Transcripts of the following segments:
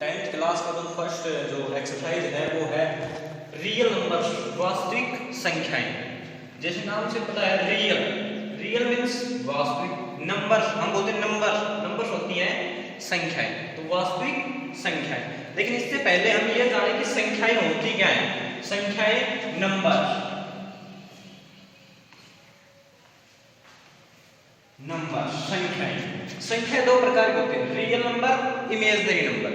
10th class का जो first जो एक्सरसाइज है वो है रियल नंबर, वास्तविक संख्याएं। जैसे नाम से पता है रियल, रियल मीन्स वास्तविक, नंबर हम बोलते हैं नंबर्स होती हैं संख्याएं, तो वास्तविक संख्याएं। लेकिन इससे पहले हम ये जाने कि संख्याएं होती क्या है। संख्याएं नंबर संख्याएं दो प्रकार की होती है, रियल नंबर, इमेजिनरी नंबर।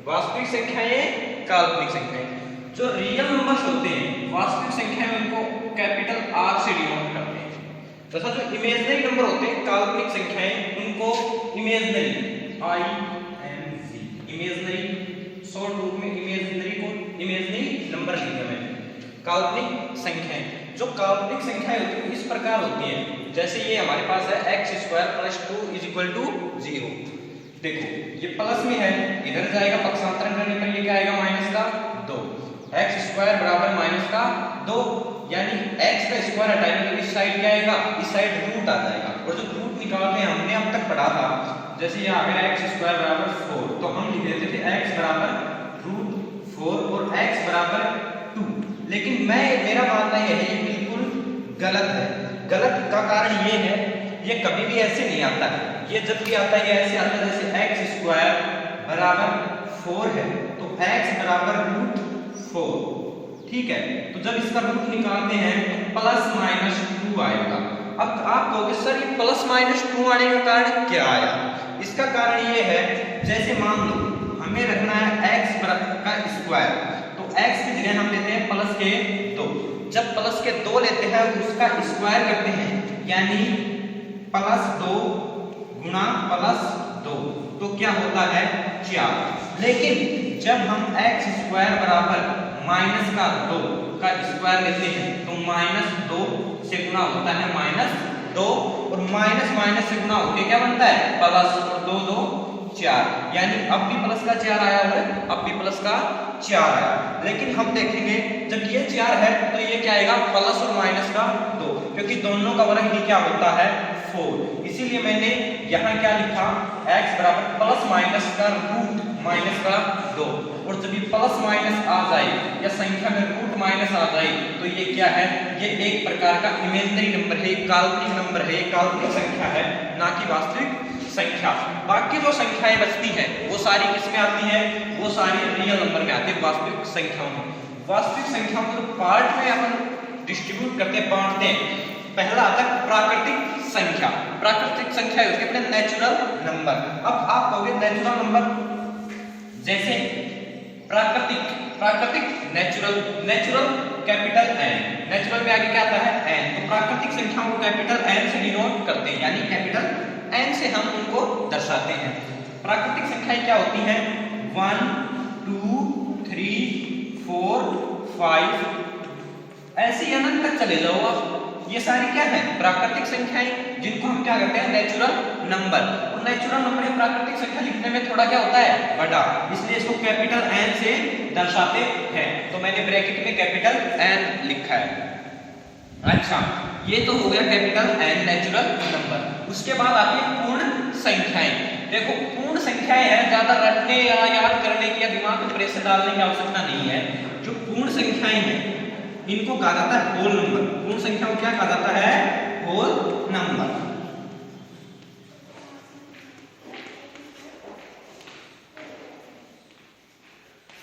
वास्तविक संख्याएं, काल्पनिक संख्याएं। जो रियल नंबर्स होते हैं, वास्तविक संख्याएं, उनको कैपिटल आर से डिनोट करते हैं, तथा जो इमेजिनरी नंबर होते हैं, काल्पनिक संख्याएं, उनको इमेजिनरी IMG, इमेजिनरी शॉर्ट रूप में इमेजिनरी नंबर लिखा मैंने। काल्पनिक संख्याएं, जो काल्पनिक संख्याएं होती है इस प्रकार होती हैं, जैसे ये हमारे पास है x² + 2 = 0। देखो ये प्लस में है, इधर जाएगा पक्षांतरण करने पर ये क्या आएगा -2। x² बराबर -2, यानी x का स्क्वायर हटाएंगे तो इस साइड क्या आएगा, इस साइड रूट आ जाएगा। और जो रूट निकालते हैं हमने अब तक पढ़ा था, जैसे ये आ गया x² बराबर 4, तो हम लिख देते थे x बराबर √4 और x बराबर 2। लेकिन मेरा मानना यह है ये बिल्कुल गलत है। गलत का कारण ये है, ये कभी भी ऐसे नहीं आता है। ये जब भी आता है ये ऐसे आता है जैसे x² बराबर 4 है तो x बराबर √4, ठीक है। तो जब इसका रूट निकालते हैं तो +-2 आएगा। अब आप कहोगे सर ये +-2 आने का कारण क्या आया। इसका कारण ये है, जैसे मान लो हमें रखना है x का स्क्वायर, तो x की जगह हम लेते हैं +2। जब +2 लेते हैं उसका स्क्वायर करते हैं, यानी +2 गुणा +2, तो क्या होता है 4। लेकिन जब हम x² बराबर -2 का स्क्वायर लेते हैं तो -2 से गुणा होता है -2, और माइनस से गुणा होके क्या बनता है प्लस, और 2 2 4, यानी अब भी प्लस का 4 आया हुआ है, अब भी प्लस का 4 आया। लेकिन हम देखेंगे जब ये 4 है तो ये क्या आएगा, प्लस और माइनस का 2, क्योंकि दोनों का वर्ग ही क्या होता है 4। इसीलिए मैंने यहाँ क्या लिखा, x बराबर ±√-2। और जब ये प्लस माइनस आ जाए या संख्या में रूट माइनस आ जाए तो ये क्या है, ये एक प्रकार का इमेजिनरी नंबर है, काल्पनिक नंबर है, काल्पनिक संख्या है, ना कि वास्तविक संख्या। बाकी जो संख्याएं बचती हैं वो सारी किसमें आती हैं, वो सारी रियल नंबर में आती है, वास्तविक संख्याओं में। वास्तविक संख्याओं को पार्ट में अपन डिस्ट्रीब्यूट करते हैं, बांटते हैं। पहला आता है प्राकृतिक संख्या। प्राकृतिक संख्या होती है अपने नेचुरल नंबर। अब आप कहोगे नेचुरल नंबर, जैसे प्राकृतिक नेचुरल कैपिटल N, नेचुरल में आगे क्या आता है N, तो प्राकृतिक संख्याओं को कैपिटल N से डिनोट करते हैं, यानी कैपिटल N से हम उनको दर्शाते हैं। प्राकृतिक संख्याएं क्या होती हैं, 1 2 3 4 5, ऐसे अनंत तक चले जाओ आप। ये सारी क्या है, प्राकृतिक संख्याएं, जिनको हम क्या कहते हैं नेचुरल नंबर। और नेचुरल नंबर या प्राकृतिक संख्या लिखने में थोड़ा क्या होता है, बड़ा, इसलिए इसको कैपिटल N से दर्शाते हैं। तो मैंने ब्रैकेट में कैपिटल N लिखा है। अच्छा, ये तो हो गया कैपिटल N नेचुरल नंबर। उसके बाद आती है पूर्ण संख्याएं। देखो पूर्ण संख्याएं है, ज्यादा रटने या याद करने की या दिमाग में प्रेशर डालने की आवश्यकता नहीं है। जो पूर्ण संख्याएं हैं इनको कहा जाता है होल नंबर। पूर्ण संख्या को क्या कहा जाता है, होल नंबर।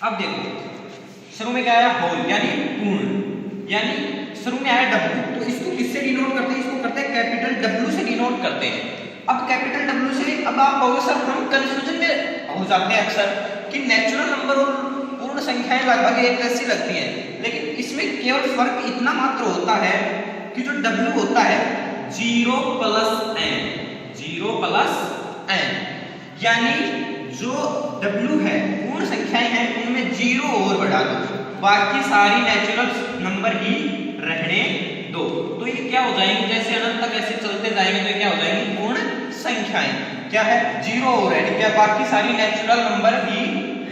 अब देखो शुरू में क्या आया, होल यानी पूर्ण, यानी शुरू में आया W, तो इसको किससे डिनोट करते हैं, इसको करते हैं कैपिटल W से डिनोट करते हैं। अब कैपिटल W से, अब आप कहोगे सर हम कंफ्यूजन में हो जाते हैं अक्सर कि नेचुरल नंबर और पूर्ण संख्याएं लगभग एक जैसी लगती हैं, लेकिन इसमें केवल फर्क इतना मात्र होता है कि जो W होता है 0 + n, यानी जो W है पूर्ण संख्याएं हैं उनमें 0 और बढ़ा दो, बाकी सारी नेचुरल नंबर ही रहने दो। तो ये क्या हो जाएंगे, जैसे अनंत तक ऐसे चलते जाएंगे तो ये क्या हो जाएंगी, पूर्ण संख्याएं। क्या है, 0 और है, क्या बाकी सारी नेचुरल नंबर ही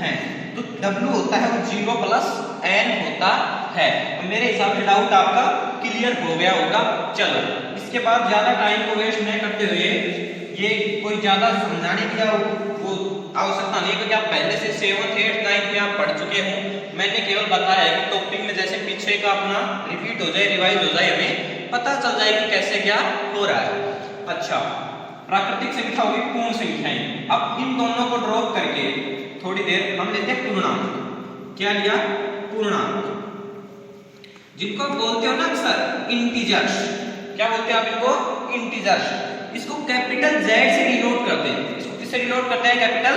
हैं। तो W होता है वो 0 + n होता है। तो मेरे हिसाब से डाउट आपका क्लियर हो गया होगा। चलो इसके बाद ज्यादा टाइम को वेस्ट नहीं करते हुए, ये कोई ज्यादा समझाने की वो आवश्यकता नहीं है, क्योंकि आप पहले से 7th 8th 9th में आप पढ़ चुके हो। मैंने केवल बताया है कि टॉपिक में जैसे पीछे का अपना रिपीट हो जाए, रिवाइज हो जाए, हमें पता चल जाए कि कैसे क्या हो रहा है। अच्छा, प्राकृतिक संख्या होगी पूर्ण संख्याएं। अब इन दोनों को ड्रॉप करके थोड़ी देर हम लेते हैं पूर्णांक। क्या लिया? पूर्णांक, जिनको आप बोलते हो ना अक्सर इंटीजर्स। क्या बोलते हैं आप इनको? इंटीजर्स। इसको कैपिटल जेड से डिनोट करते हैं। इसको किससे डिनोट करते हैं? कैपिटल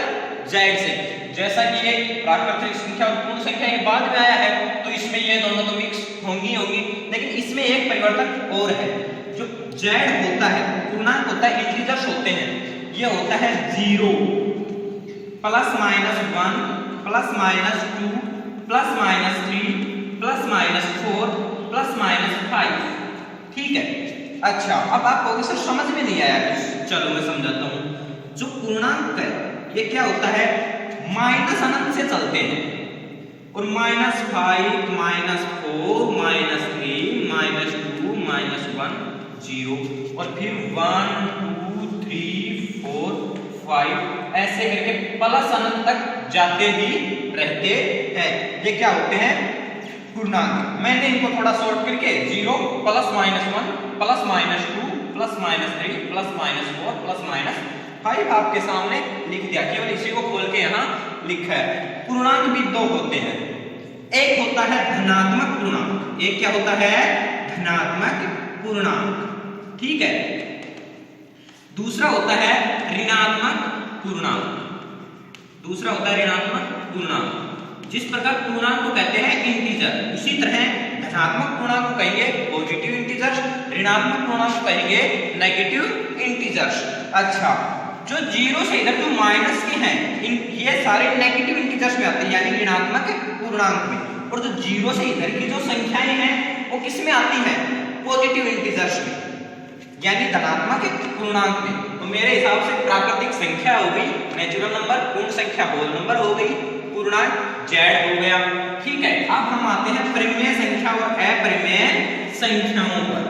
जेड से। जैसा कि ये प्राकृतिक संख्या और पूर्ण संख्या के बाद में आया है, तो इसमें ये दोनों तो मिक्स होंगी, लेकिन इसमें एक परिवर्तन और है। जो जेड होता है, पूर्णांक होता है, इंटीजर्स होते हैं, ये होता है 0 plus minus 1 plus minus 2 plus minus 3 plus minus 4 plus minus 5। ठीक है। अच्छा, अब आप कहोगे सर समझ में नहीं आया कुछ। चलो मैं समझाता हूं। जो पूर्णांक है ये क्या होता है? माइनस अनंत से चलते हैं, और -5 -4 -3 -2 -1 0, और फिर 1 2 3 4 5 ऐसे करके प्लस अनंत तक जाते ही रहते हैं। ये क्या होते हैं? पूर्णांक। मैंने इनको थोड़ा शॉर्ट करके 0 plus minus 1 plus minus 2 plus minus 3 plus minus 4 plus minus 5 आपके सामने लिख दिया। केवल इसी को खोल के यहाँ लिखा है। पूर्णांक भी दो होते हैं। एक होता है धनात्मक पूर्णांक, एक क्या होता है? धनात्मक पूर्णांक। ठीक है। दूसरा होता है ऋणात्मक पूर्णांक। दूसरा होता है ऋणात्मक पूर्णांक। जिस प्रकार पूर्णांक को कहते हैं इंटीजर, उसी तरह धनात्मक पूर्णांक को कहेंगे पॉजिटिव इंटीजर्स, ऋणात्मक पूर्णांक को कहेंगे नेगेटिव इंटीजर्स। अच्छा, जो 0 से इधर जो माइनस के हैं, ये सारे नेगेटिव इंटीजर्स में आते हैं, यानी ऋणात्मक पूर्णांक में। और जो 0 से इधर की जो संख्याएं हैं वो किस में आती हैं? पॉजिटिव इंटीजर्स में, यानी धनात्मक पूर्णांक में। तो मेरे हिसाब से प्राकृतिक संख्या हो गई नेचुरल नंबर, पूर्ण संख्या होल नंबर हो गई, पूर्णांक जेड हो गया। ठीक है। अब हम आते हैं परिमेय संख्या और अपरिमेय संख्याओं पर।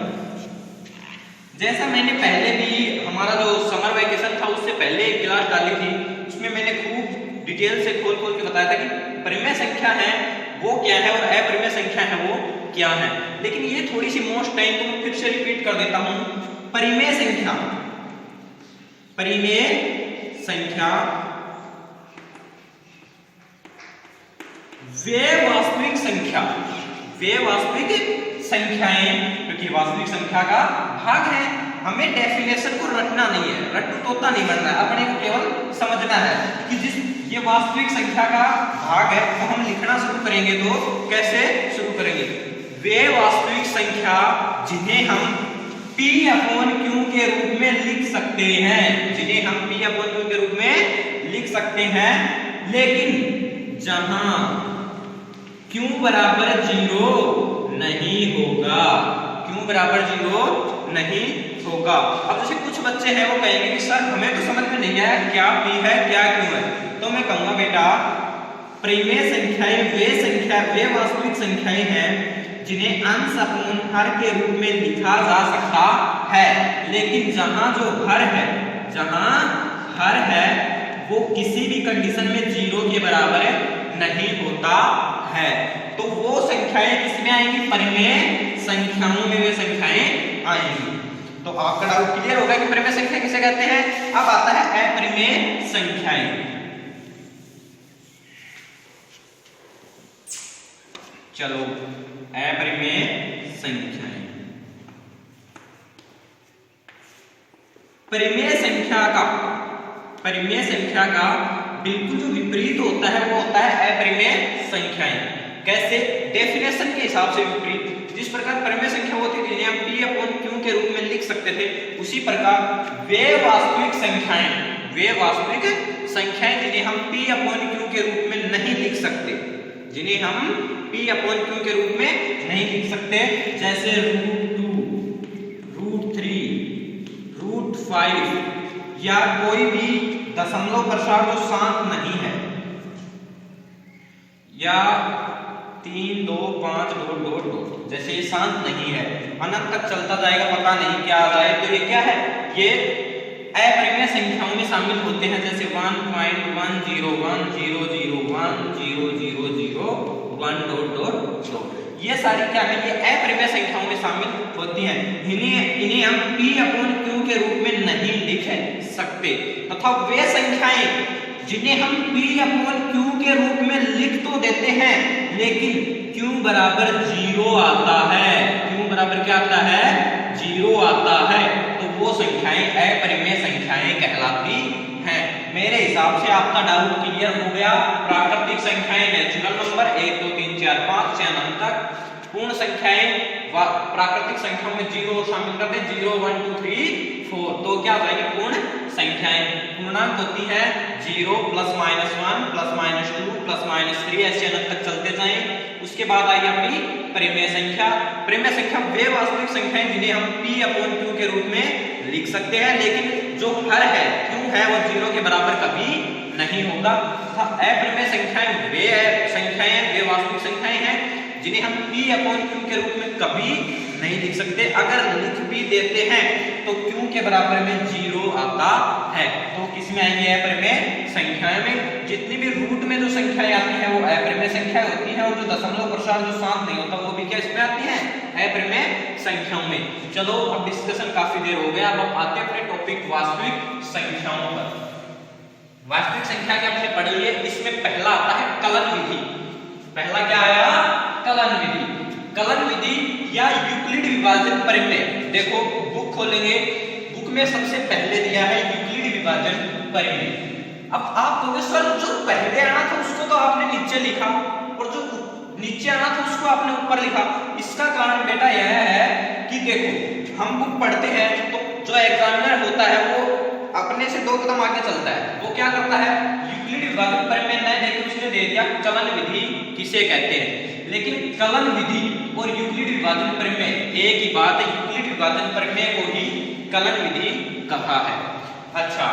जैसा मैंने पहले भी हमारा जो समर वेकेशन था उससे पहले एक क्लास डाली थी, उसमें मैंने खूब डिटेल से खोल खोल के बताया था कि परिमेय संख्या है वो क्या है और अपरिमेय संख्या है वो क्या है। लेकिन ये थोड़ी सी मोस्ट टाइम तो मैं फिर से रिपीट कर देता हूं। परिमेय संख्या, परिमेय संख्या वे वास्तविक संख्या, वे वास्तविक संख्याएं, क्योंकि वास्तविक संख्या का भाग है। हमें डेफिनेशन को रटना नहीं है, रट्टू तोता नहीं बनना है, अपने को केवल समझना है कि जिस ये वास्तविक संख्या का भाग है, तो हम लिखना शुरू करेंगे तो कैसे शुरू करेंगे? वे वास्तविक संख्या जिन्हें हम P/Q के रूप में लिख सकते हैं, जिन्हें हम P/Q के रूप में लिख सकते हैं, लेकिन जहां Q बराबर 0 नहीं होगा, Q बराबर 0 नहीं होगा। अब जैसे कुछ बच्चे हैं वो कहेंगे कि सर हमें तो समझ में नहीं आया क्या P है क्या Q है, तो मैं कहूंगा बेटा परिमेय संख्याएं वे वास्तविक संख्याएं हैं जिन्हें अंश अपूर्ण हर के रूप में लिखा जा सकता है, लेकिन जहां जो हर है, जहां हर है वो किसी भी कंडीशन में 0 के बराबर नहीं होता है। तो वो संख्याएं किसमें आएंगी? परिमेय संख्याओं में वे संख्याएं आएंगी। तो आपका डाउट क्लियर होगा कि परिमेय संख्या किसे कहते हैं। अब आता है अपरिमेय संख्याएं। चलो अपरिमेय संख्याएं। परिमेय संख्या का बिल्कुल जो विपरीत होता है वो होता है अपरिमेय संख्याएं। कैसे? डेफिनेशन के हिसाब से विपरीत। जिस प्रकार परिमेय संख्या होती थी जिन्हें हम P/Q के रूप में लिख सकते थे, उसी प्रकार वे वास्तविक संख्याएं जिन्हें हम P/Q के रूप में नहीं लिख सकते, जिन्हें हम P/Q के रूप में नहीं लिख सकते, जैसे √2, √3, √5 या कोई भी दशमलव प्रसार जो शांत नहीं है, या 3 2 5 2 जैसे ये शांत नहीं है, अनंत तक चलता जाएगा, पता नहीं क्या आ जाए, तो ये क्या है? ये अपरिमेय संख्याओं में शामिल होते हैं, जैसे 1.1011000001. ये सारी क्या है, ये अपरिमेय संख्याओं में शामिल होती हैं। इन्हें हम P/Q के रूप में नहीं लिख सकते, तथा वे संख्याएं जिन्हें हम P/Q के रूप में लिख तो देते हैं, लेकिन Q बराबर 0 आता है। Q बराबर क्या आता है, 0 आता है, तो वो संख्याएं अपरिमेय संख्याएं कहलाती हैं। मेरे हिसाब से आपका डाउट क्लियर हो गया। प्राकृतिक संख्याएं नेचुरल नंबर 1 2 3 4 5 6 अनंत तक, पूर्ण संख्याएं प्राकृतिक संख्याओं में 0 शामिल करते हैं, 0 1 2 3 4, तो क्या हो जाएगी पूर्ण संख्याएं। पूर्णांक होती है 0 ±1 ±2 ±3 ऐसे अनंत तक चलते जाएं। उसके बाद आई अपनी परिमेय संख्या। परिमेय संख्या वे वास्तविक संख्याएं जिन्हें हम P/Q के रूप में लिख सकते हैं, लेकिन जो हर है Q है वो 0 के बराबर कभी नहीं होगा। अपरिमेय संख्याएं वे वास्तविक संख्याएं हैं जिन्हें हम P/Q के रूप में कभी नहीं लिख सकते। अगर लिख भी देते हैं तो Q के बराबर में 0 आता है। तो किसमें आएंगे, अपरिमेय संख्याएं में। जितनी भी रूट में जो संख्याएं आती हैं वो अपरिमेय संख्याएं होती हैं, और जो दशमलव प्रसार जो साथ नहीं होता वो भी क्या इसमें आती हैं, अपरिमेय संख्याओं में। चलो अब डिस्कशन काफी देर हो गया, अब हम आते हैं अपने टॉपिक वास्तविक संख्याओं पर। वास्तविक संख्या के हमने पढ़ लिए, इसमें पहला आता है कलन विधि। पहला क्या आया, कलन विधि। कलन विधि या यूक्लिड विभाजन परिमेय। देखो बुक खोलेंगे, बुक में सबसे पहले दिया है यूक्लिड विभाजन परिमेय। अब आप कहोगे सर जो पहले आना था उसको तो आपने नीचे लिखा, और जो नीचे आना था उसको आपने ऊपर लिखा। इसका कारण बेटा यह है कि देखो हम बुक पढ़ते हैं तो जो एग्जामिनर होता है वो अपने से 2 कदम आगे चलता है। वो क्या करता है, यूक्लिड विभाजन परिमेय नहीं देके उसने दे दिया कलन विधि किसे कहते हैं। लेकिन कलन विधि और यूक्लिड विभाजन परिमेय एक ही बात है। यूक्लिड विभाजन परिमेय को ही कलन विधि कहा है। अच्छा,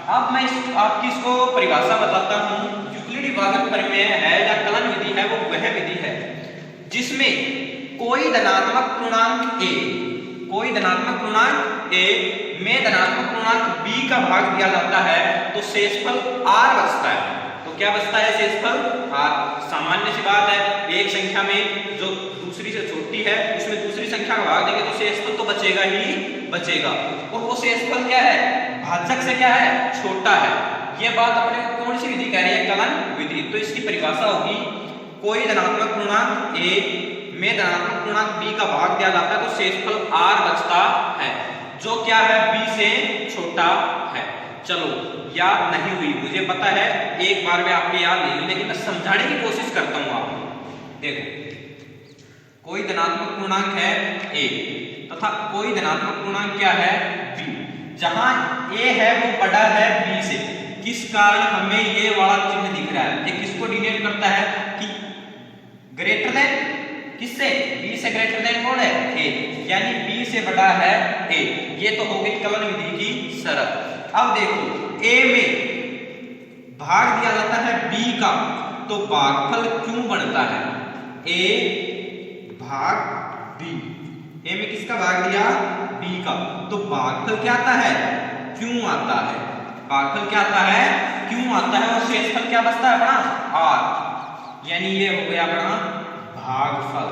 अब मैं आपकी इसको परिभाषा बताता हूं। यूक्लिड विभाजन परिमेय है या कलन विधि है वो वह विधि है जिसमें कोई धनात्मक पूर्णांक a में धनात्मक पूर्णांक b का भाग दिया जाता है तो शेषफल r बचता है। तो क्या बचता है, शेषफल r। सामान्य सी बात है, एक संख्या में जो दूसरी से छोटी है उसमें दूसरी संख्या का भाग देंगे तो शेषफल तो बचेगा ही बचेगा, और वो शेषफल क्या है, भाजक से क्या है, छोटा है। ये बात अपने कौन सी विधि कह रही है, कलन विधि। तो इसकी परिभाषा होगी कोई धनात्मक पूर्णांक a में धनात्मक पूर्णांक b का भाग दिया जाता है तो शेषफल r बचता है, जो क्या है b से छोटा है। चलो याद नहीं हुई मुझे पता है, एक बार में आपके याद नहीं हुई, लेकिन मैं समझाने की कोशिश करता हूं आपको। देखो कोई धनात्मक पूर्णांक है a तथा कोई धनात्मक पूर्णांक क्या है b। जहां a है वो बड़ा है b से, किस कारण हमें ये वाला चिन्ह दिख रहा है, ये किसको डिनोट करता है कि ग्रेटर देन किससे, b से ग्रेटर देन कौन है, a, यानी b से बड़ा है a। ये तो हो गई कलन विधि की शर्त। अब देखो a में भाग दिया जाता है b का तो भागफल क्यों बनता है, a भाग b। a में किसका भाग दिया, b का, तो भागफल क्या आता है, क्यों आता है। भागफल क्या आता है, क्यों आता है, और शेषफल क्या बचता है अपना r, यानी ये हो गया अपना भागफल,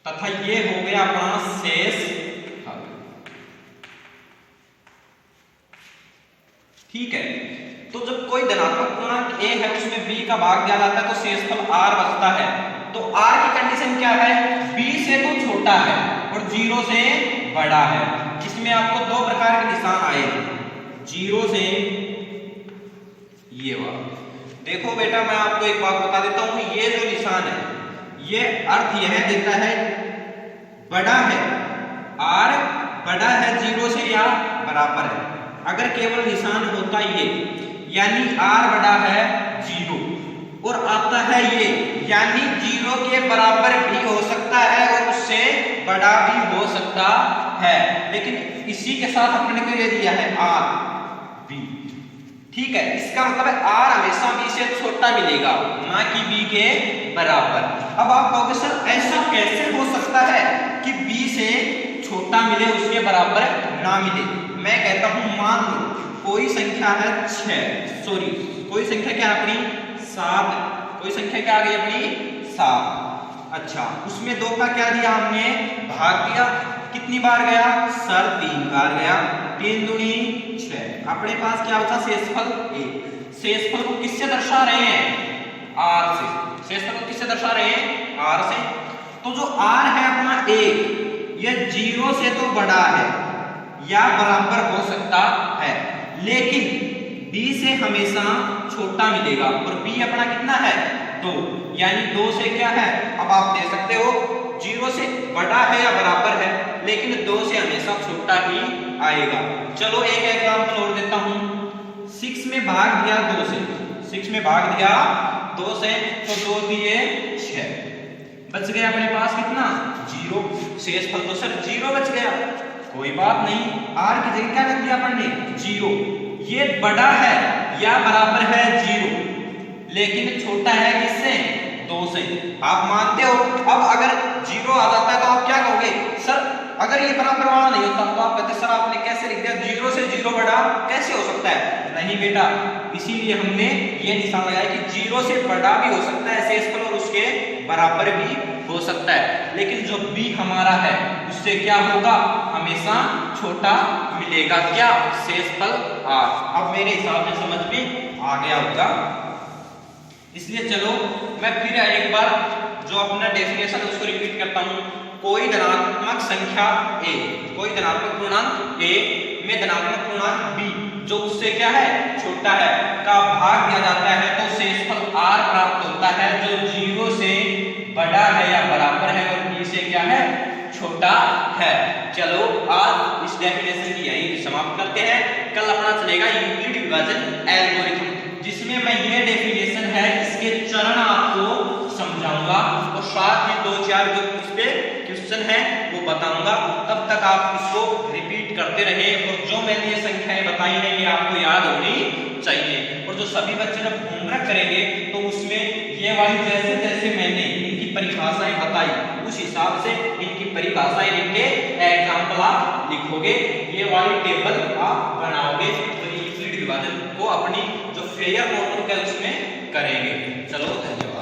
तथा ये हो गया अपना शेषफल। ठीक है, तो जब कोई धनात्मक पूर्णांक a है उसमें b का भाग दिया जाता है तो शेषफल r बचता है। तो r की कंडीशन क्या है, b से तो छोटा है और 0 से बड़ा है। इसमें आपको 2 प्रकार के निशान आए, 0 से ये वाला। देखो बेटा मैं आपको एक बात बता देता हूं, ये जो निशान है ये अर्थ यह देता है बड़ा है, r बड़ा है 0 से या बराबर है। अगर केवल निशान होता ये, यानी r बड़ा है 0 और आता है ये, यानी 0 के बराबर भी हो सकता है और उससे बड़ा भी हो सकता है, लेकिन इसी के साथ अपने को ये दिया है r b। ठीक है, इसका मतलब है r हमेशा b से छोटा मिलेगा, ना कि b के बराबर। अब आप कहोगे सर ऐसा कैसे हो सकता है कि b से छोटा मिले, उसके बराबर ना मिले। मैं कहता हूं मान लो कोई संख्या है 6, सॉरी कोई संख्या क्या है अपनी 7, कोई संख्या क्या आ गई अपनी 7। अच्छा, उसमें 2 का क्या दिया हमने भाग दिया, कितनी बार गया सर 3 बार गया, 3 दूनी 6। अपने पास क्या होता शेषफल 1। शेषफल को किससे दर्शा रहे हैं r से, शेषफल को किससे दर्शा रहे हैं r से। तो जो r है अपना 1, यह 0 से तो बड़ा है या बराबर हो सकता है, लेकिन b से हमेशा छोटा मिलेगा, और b अपना कितना है 2, यानी 2 से क्या है, अब आप दे सकते हो 0 से बड़ा है या बराबर है, लेकिन 2 से हमेशा छोटा ही आएगा। चलो एक एग्जांपल और देता हूं, 6 में भाग दिया 2 से, 6 में भाग दिया 2 से, तो 2 दिए 6, बच गया अपने पास कितना 0। शेषफल तो सर 0 बच गया, कोई बात नहीं, r की जगह क्या रख दिया अपन ने 0। ये बड़ा है या बराबर है 0, लेकिन छोटा है किससे 2 से। आप मानते हो, अब अगर 0 आ जाता है तो आप क्या कहोगे सर अगर ये बराबर वाला नहीं होता तो आप कहते सर आपने कैसे लिख दिया 0 से 0 बड़ा कैसे हो सकता है। नहीं बेटा, इसीलिए हमने ये निशान लगाया कि 0 से बड़ा भी हो सकता है शेषफल और उसके बराबर भी हो सकता है, लेकिन जो b हमारा है उससे क्या होगा हमेशा छोटा मिलेगा, क्या शेषफल r। अब मेरे हिसाब से समझ में आ गया होगा, इसलिए चलो मैं फिर एक बार जो अपना डेफिनेशन है उसको रिपीट करता हूं। कोई धनात्मक संख्या a, कोई धनात्मक पूर्णांक a में धनात्मक पूर्णांक b जो उससे क्या है छोटा है का भाग दिया जाता है, तो शेषफल r प्राप्त होता है जो 0 से बड़ा है या बराबर है और b से क्या है छोटा है। चलो आज इस डेफिनेशन की यहीं समाप्त करते हैं। कल अपना चलेगा यूक्लिड विभाजन एल्गोरिथम, जिसमें मैं ये डेफिनेशन है इसके चरण आपको समझाऊंगा और साथ ही 2-4 जो इस पे क्वेश्चन है वो बताऊंगा। तब तक आप इसको रिपीट करते रहे और जो मैंने ये संख्याएं बताई हैं ये आपको याद होनी चाहिए। और जो सभी बच्चे जब होमवर्क करेंगे तो उसमें ये वाली जैसे जैसे मैंने इनकी परिभाषाएं बताई उस हिसाब से इनकी परिभाषाएं इनके एग्जाम्पल आप लिखोगे, ये वाली टेबल आप बनाओगे तो यूक्लिड विभाजन को अपनी जो फेयर नोटबुक है उसमें करेंगे। चलो धन्यवाद।